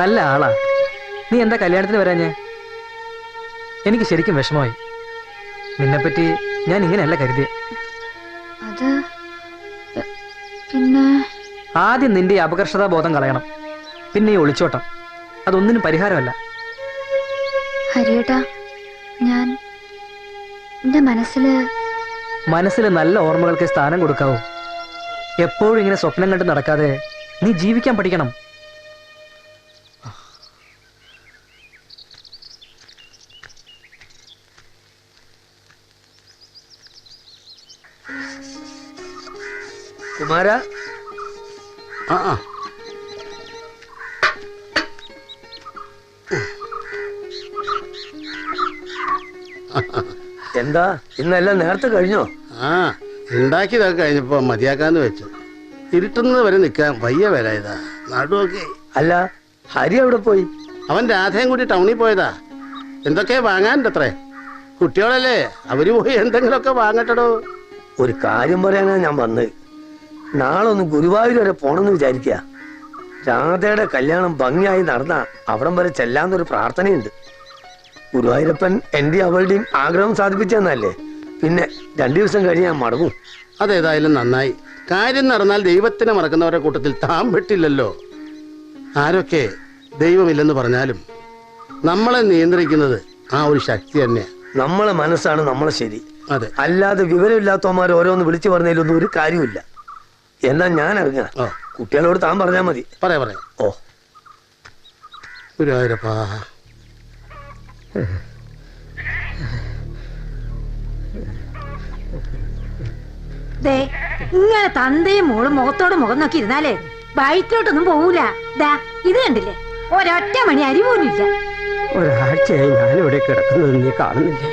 നല്ല ആളാ. നീ എന്താ കല്യാണത്തിന് വരാഞ്ഞേ? എനിക്ക് ശരിക്കും വിഷമമായി. നിന്നെപ്പറ്റി ഞാൻ ഇങ്ങനെയല്ല കരുതിയ. അത് പിന്നെ ആദ്യം നിന്റെ ഈ അപകർഷതാ ബോധം കളയണം. പിന്നെ ഈ ഒളിച്ചോട്ടം അതൊന്നിനും പരിഹാരമല്ല. ഹരിയേട്ടാ, ഞാൻ എന്റെ മനസ്സിൽ നല്ല ഓർമ്മകൾക്ക് സ്ഥാനം കൊടുക്കാവൂ. എപ്പോഴും ഇങ്ങനെ സ്വപ്നം കണ്ട് നടക്കാതെ നീ ജീവിക്കാൻ പഠിക്കണം. കുമാര, എന്താ ഇന്നെല്ലാം നേരത്തെ കഴിഞ്ഞോ? ഉണ്ടാക്കിയതൊക്കെ കഴിഞ്ഞപ്പോ മതിയാക്കാന്ന് വെച്ചു. ഇരുട്ടുന്നത് വരെ നിൽക്കാൻ വയ്യ വരായതാ നടുവൊക്കെ. അല്ല, ഹരി എവിടെ പോയി? അവൻ രാധയും കൂടി ടൗണിൽ പോയതാ. എന്തൊക്കെ വാങ്ങാനുണ്ടത്രേ. കുട്ടികളല്ലേ, അവര് പോയി എന്തെങ്കിലുമൊക്കെ വാങ്ങട്ടടോ. ഒരു കാര്യം പറയാനാ ഞാൻ വന്നത്. നാളെ ഒന്ന് ഗുരുവായൂർ വരെ പോണെന്ന് വിചാരിക്കുക. രാധയുടെ കല്യാണം ഭംഗിയായി നടന്ന അവിടം വരെ ചെല്ലാന്നൊരു പ്രാർത്ഥനയുണ്ട്. ഗുരുവായൂരപ്പൻ എന്റെ അവളുടെയും ആഗ്രഹം സാധിപ്പിച്ചെന്നല്ലേ. പിന്നെ 2 ദിവസം കഴിഞ്ഞ് ഞാൻ മടങ്ങും. അതേതായാലും നന്നായി. കാര്യം നടന്നാൽ ദൈവത്തിനെ മറക്കുന്നവരുടെ കൂട്ടത്തിൽ താൻ പെട്ടില്ലല്ലോ. ആരൊക്കെ ദൈവമില്ലെന്ന് പറഞ്ഞാലും നമ്മളെ നിയന്ത്രിക്കുന്നത് ആ ഒരു ശക്തി തന്നെയാ. നമ്മളെ മനസ്സാണ് നമ്മളെ ശരി. അതെ, അല്ലാതെ വിവരമില്ലാത്തവന്മാർ ഓരോന്ന് വിളിച്ചു പറഞ്ഞതിലൊന്നും ഒരു കാര്യമില്ല. എന്നാ ഞാൻ ഇറങ്ങാ. കുട്ടികളോട് താൻ പറഞ്ഞാ മതി. പറയാ. ഓ ഗുരുവായൂരപ്പാ. ഇങ്ങനെ തന്തയും മോളും മുഖത്തോട് മുഖം നോക്കി ഇരുന്നാലേ വയറ്റിലോട്ടൊന്നും പോകൂല. ഇത് കണ്ടില്ലേ, ഒരൊറ്റ മണി അരി പോലും ഇല്ല. ഒരാഴ്ചയായി ഞാനിവിടെ കിടക്കുന്നത് നീ കാണുന്നില്ലേ?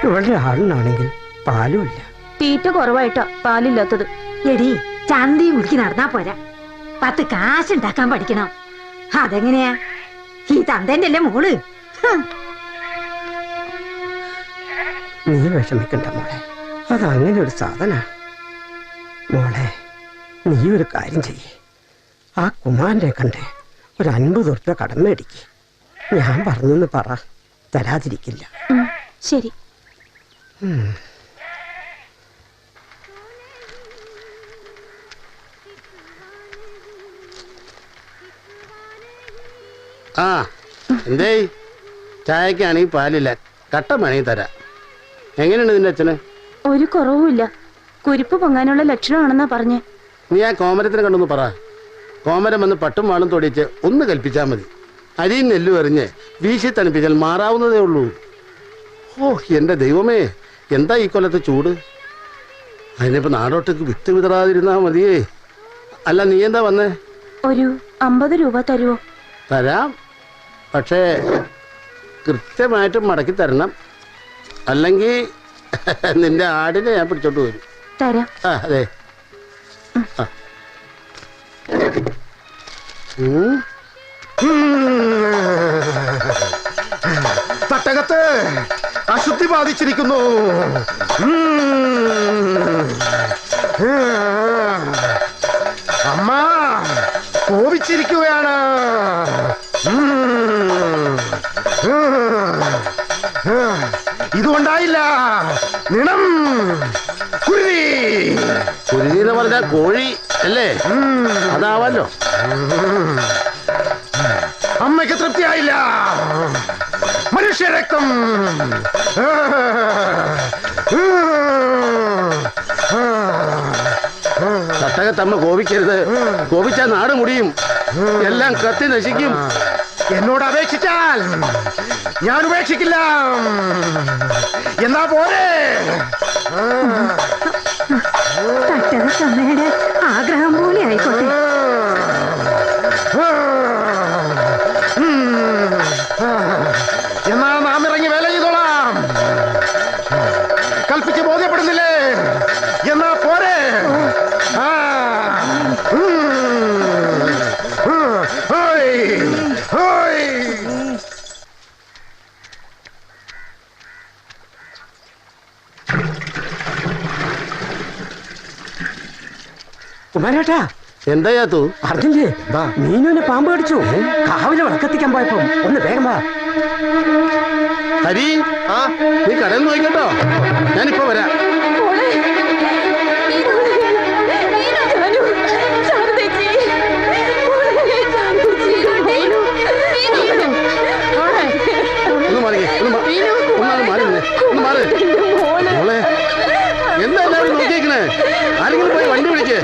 ഇവളുടെ ആളിനാണെങ്കിൽ പാലുമില്ല. തീറ്റ കുറവായിട്ടാ പാലില്ലാത്തത്. എടി, ചന്തയും മുറുക്കി നടന്നാ പോരാ, 10 കാശുണ്ടാക്കാൻ പഠിക്കണം. അതെങ്ങനെയാ? ഈ തന്തേന്റെ അല്ലേ മോള്. നീ വിഷമിക്കണ്ട മോളെ, അതങ്ങനെ ഒരു സാധന. മോളെ, നീ ഒരു കാര്യം ചെയ്യേ. ആ കുമാരനെ കണ്ടേ ഒരു 50 ഉറുപ്പ്യ കടം മേടിക്ക്. ഞാൻ പറഞ്ഞെന്ന് പറ, തരാതിരിക്കില്ല. ശരി. എന്തേ? ചായക്കാണെങ്കിൽ പാലില്ല, കട്ട മണി തരാം. എങ്ങനെയുണ്ട് നിന്റെ അച്ഛന്? ഒരു കുറവുമില്ല. കുരിപ്പ് പൊങ്ങാനുള്ള ലക്ഷണമാണെന്നാ പറഞ്ഞേ. നീ ആ കോമരത്തിനെ കണ്ടൊന്ന് പറ. കോമരം വന്ന് പട്ടും വാളും തൊടിച്ച് ഒന്ന് കൽപ്പിച്ചാൽ മതി. അരിയും നെല്ലും എറിഞ്ഞ് വീശി തണുപ്പിച്ചാൽ മാറാവുന്നതേ ഉള്ളൂ. ഓ എന്റെ ദൈവമേ, എന്താ ഈ കൊല്ലത്തെ ചൂട്! അതിനിപ്പോ നാടോട്ടേക്ക് വിത്ത് വിതറാതിരുന്നാ മതിയേ. അല്ല, നീ എന്താ വന്നേ? ഒരു 50 രൂപ തരുമോ? തരാം, പക്ഷേ കൃത്യമായിട്ട് മടക്കി തരണം. അല്ലെങ്കിൽ നിന്റെ ആടിനെ ഞാൻ പിടിച്ചോണ്ട് വരും. തരാം. അതെ. തട്ടകത്ത് അശുദ്ധി ബാധിച്ചിരിക്കുന്നു. അമ്മ കോപിച്ചിരിക്കുകയാണ്. ഇതുകൊണ്ടായില്ല. നിണം കുരുതി. കുരുതി എന്ന് പറഞ്ഞാൽ കോഴി അല്ലേ? അതാവല്ലോ. അമ്മയ്ക്ക് തൃപ്തിയായില്ല. മനുഷ്യരക്തം. തട്ടകത്തമ്മ കോപിക്കരുത്. കോപിച്ചാൽ നാട് മുടിയും, എല്ലാം കത്തി നശിക്കും. എന്നോട് അപേക്ഷിച്ചാൽ ഞാൻ ഉപേക്ഷിക്കില്ല. എന്നാ പോരെ? തട്ടകത്തമ്മയുടെ ആഗ്രഹം പോലെ ആയിക്കോട്ടെ. എന്നാ നാം ഇറങ്ങി വേല ചെയ്തോളാം. കൽപ്പിച്ച് ബോധ്യപ്പെടുന്നില്ലേ? എന്നാ പോരെ? കുമാരേട്ടാ, എന്താ തൂ? അറിഞ്ഞില്ലേ മീനുവിനെ പാമ്പ് കടിച്ചു. കാവിലെ വിളക്കെത്തിക്കാൻ പോയപ്പോ ഒന്ന് വേഗം വാ. ഹരി, നീ കടയിൽ നോക്കട്ടോ, ഞാനിപ്പോ വരാം. ഒന്ന് മാറി, ഒന്ന് മാറി. മോളെ, എന്താ എല്ലാവരും നോക്കിയേക്കണേ? ആരെങ്കിലും പോയി വണ്ടി വിളിക്കേ.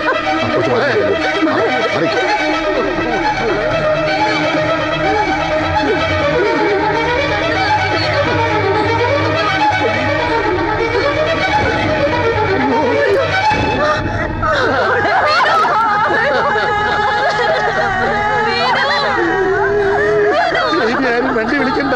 ആരും വണ്ടി വിളിക്കണ്ട.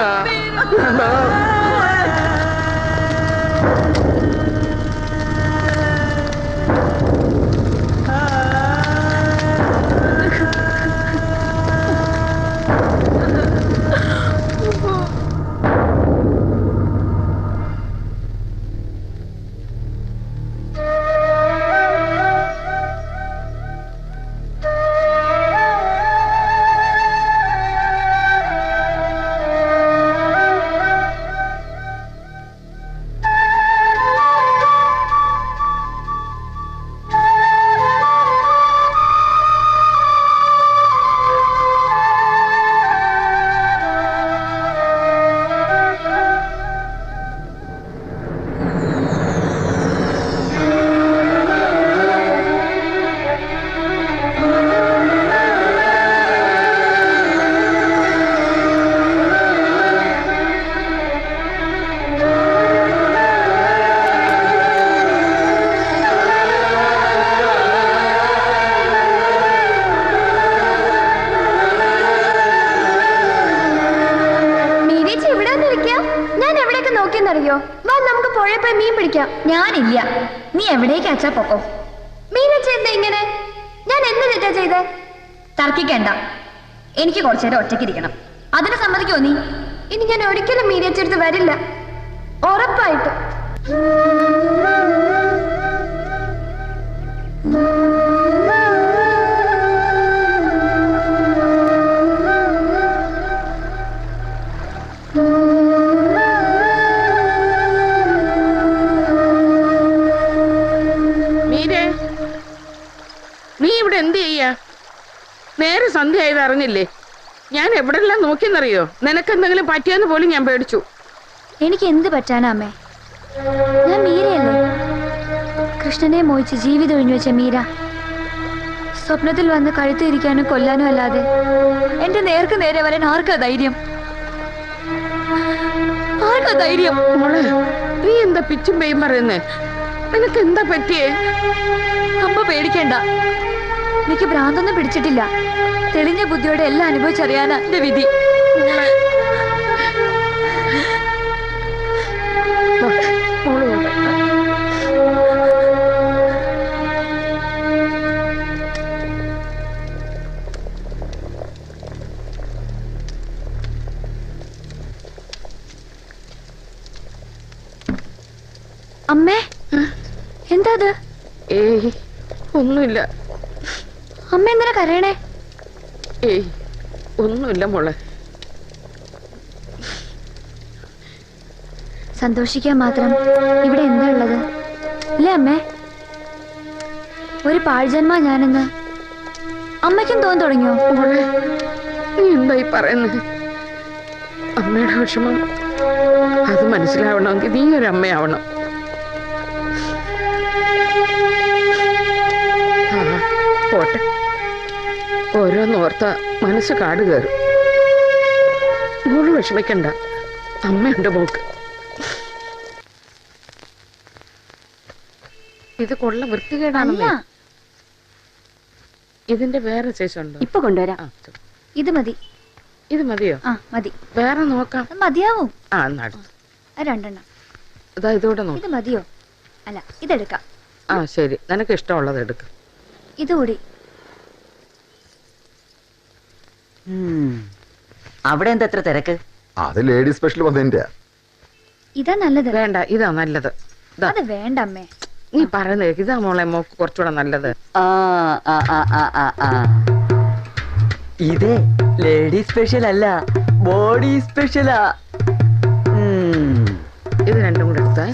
അറിയോ? വാ നമുക്ക് പുഴയിൽ പോയി മീൻ പിടിക്കാം. ഞാനില്ല, നീ എവിടേക്ക് അച്ഛാ പൊക്കോ. മീനച്ച എന്താ ഇങ്ങനെ? ഞാൻ എന്ത് തെറ്റാ ചെയ്തേ? തർക്കിക്കണ്ട, എനിക്ക് കുറച്ചു നേരം ഒറ്റയ്ക്കിരിക്കണം. അതിന് സമ്മതിക്കോ നീ? ഇനി ഞാൻ ഒരിക്കലും മീനച്ചെടുത്ത് വരില്ല, ഉറപ്പായിട്ട്. നീ ഇവിടെ എന്ത് ചെയ്യാ? നേരെ സന്ധ്യ ആയത് അറിഞ്ഞില്ലേ? ഞാൻ എവിടെല്ലാം നോക്കിയെന്നറിയോ? നിനക്കെന്തെങ്കിലും പറ്റിയെന്ന് പോലും ഞാൻ പേടിച്ചു. എനിക്ക് എന്ത് പറ്റാനാ അമ്മേ? ഞാൻ മീരയല്ലേ, കൃഷ്ണനെ മോഹിച്ച് ജീവിതം ഒഴിഞ്ഞു വെച്ച മീര. സ്വപ്നത്തിൽ വന്ന് കഴുത്തിരിക്കാനും കൊല്ലാനും അല്ലാതെ എന്റെ നേർക്ക് നേരെ വരാൻ ആർക്കാ ധൈര്യം? ആർക്കാ ധൈര്യം? മോളെ, നീ എന്താ പിച്ചും പെയ്യും പറയുന്നേ? നിനക്ക് എന്താ പറ്റിയേ? അമ്മ പേടിക്കണ്ട, എനിക്ക് ഭ്രാന്തൊന്നും പിടിച്ചിട്ടില്ല. തെളിഞ്ഞ ബുദ്ധിയോടെ എല്ലാം അനുഭവിച്ചറിയാനാ എന്റെ വിധി. അമ്മേ, എന്താ അത്? ഏയ് ഒന്നുമില്ല. അമ്മ എന്തിനാ കരയണേ? ഏയ് ഒന്നുമില്ല മോളെ. സന്തോഷിക്കാൻ മാത്രം ഇവിടെ എന്താ ഉള്ളത് അല്ലേ അമ്മേ? ഒരു പാഴ്ജന്മ ഞാനെന്ന് അമ്മയ്ക്കും തോന്നി തുടങ്ങിയോ? മോളെ, നീ എന്തായി പറയുന്നത്? അമ്മയുടെ വിഷമം അത് മനസ്സിലാവണമെങ്കിൽ നീ ഒരു അമ്മയാവണം. പോട്ടെ, ഓരോന്നോർത്ത മനസ്സ് കാട് കയറും. മോള് വിഷമിക്കണ്ട, അമ്മയുണ്ട് മോക്ക്. ഇത് കൊള്ള വൃത്തികേടാണെന്ന്. ഇതിന്റെ വേറെ ശേഷമുണ്ടോ? ഇപ്പൊ കൊണ്ടുവരാം. ഇത് മതി. ഇത് മതിയോ? ആ മതി. വേറെ നോക്കാം. മതിയാവും. ആ നടത്തു. രണ്ടെണ്ണം. ഇതാ ഇതോടെ നോക്കാം. ഇത് മതിയോ? അല്ല, ഇതെടുക്കാം. ആ ശരി, നിനക്ക് ഇഷ്ടമുള്ളത് എടുക്ക. ഇതുകൂടി. അവിടെ എന്താ എത്ര തിരക്ക്? അത് ലേഡീസ് സ്പെഷ്യൽ വന്നതിന്റെ. ഇതാ നല്ലത്. വേണ്ട, ഇതാ നല്ലത്. അത് വേണ്ട അമ്മേ. നീ പറയുന്നത് ഇതാ മോളെ മോക്ക് കുറച്ചുകൂടെ നല്ലത്. ആ ആ ആ ആ ആ ആ ഇതേ ലേഡി സ്പെഷ്യൽ അല്ല, ബോഡി സ്പെഷ്യലാ. ഇത് രണ്ടും കൂടെ എടുത്താ